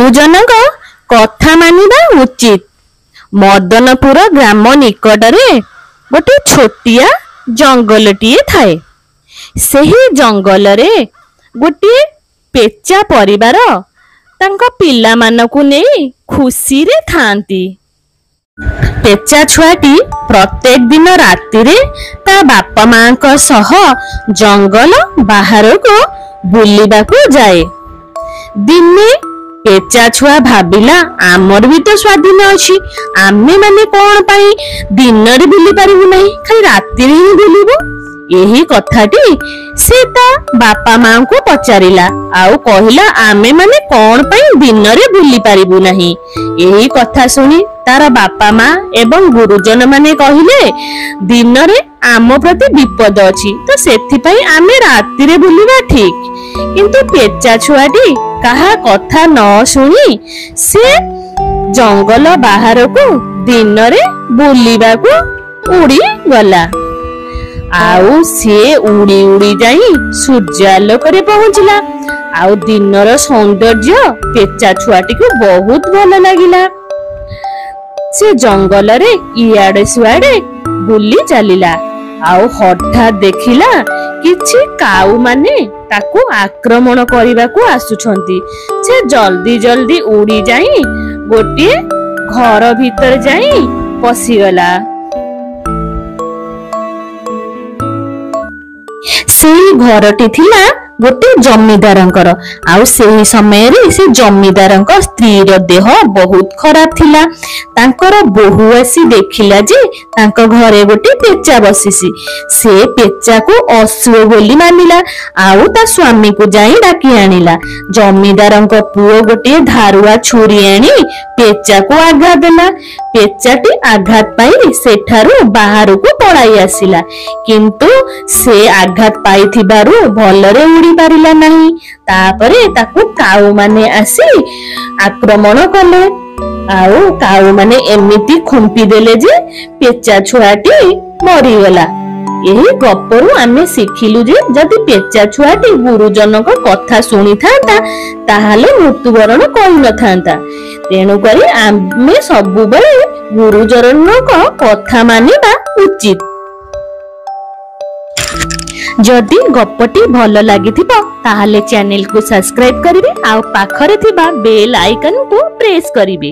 गुरुजनक कथा मानिबा उचित। मदनपुर ग्राम निकटरे गोटे छोटिया जंगलटीए थाए। सेही जंगल रे गोटे पेचा परिवार तांका पिला मानकु नेई खुशी रे थांती। पेचा छुआटी प्रत्येक दिन राति रे ता बापा मां को सह जंगल बाहर को बुलिबा को जाए। दिने पेचा छुआ भाबिला आमर भी तो स्वाधीन अछि, आमे माने कोन पाई दिन रे बुली पारिबु नहीं, खाली राति रे ही बुलिबु। यही कथाटी से ता बापा मां को पचारिला आउ कहिला आमे माने कोन पाई दिन रे बुली पारिबु नहीं। यही कथा सुनी तार बापा मां एवं गुरुजन माने कहिले दिन रे आम प्रति विपद अछि, तो सेथि पई आमे राति रे बुलिबा ठीक। किंतु पेचा छुआटी कहा कथा न सुनी से जंगल बाहर को दिन रे बुलिबा को उड़ी गला। आउ से उड़ी उड़ी जाई सूर्यालोक रे पहुंचला। आउ दिनर सौंदर्य पेचा छुआटी को बहुत भल लागिला। से जंगल रे इयाडे सुआडे बुली चलिला। आउ हठात देखिला किछि काऊ माने ताकू आक्रमण करिबा को आसुछंती। से जल्दी जल्दी उड़ी जाई गोटे घर भीतर जाई पसिगला। सेही घरटी थिला गोटे जमीदारंकर। आउ सेही समय रे से जमीदारंकर स्त्री रो देह बहुत खराब थिला। तांकर बोहू आसी देखिला जे तांको घरे गोटे पेचा बसिसी। से पेचा को अशुभ बोली मानिला आउ ता स्वामी को जाई डाकी आनिला। जमीदारंक पुओ गोटे धारुआ छुरी आनी पेचा को आघात देला। पेचाटी आघात पाई सेठारु बाहर को पळाई आसिला, किंतु से आघात पाई थिबारु भलरे उड़ी पारिला नहीं। तापरे ताकू काऊ माने आसी आक्रमण कले। आउ काऊ माने एमिति खुंपी देले जे पेचा छुआटी मरी गला। यही गपरु आमे सिखिलु जे जदि पेचा छुआटी गुरुजनक कथा सुनी थांता ताहाले मृत्युवरण करि न थांता। तेणु करी आमे सबु बेले गुरुजनक कथा मानिबा उचित। जदि गपटी भल लागिथिबो ताहाले चैनल को सब्सक्राइब करिवे आउ पाखरे थिबा बेल आइकन को प्रेस करिवे।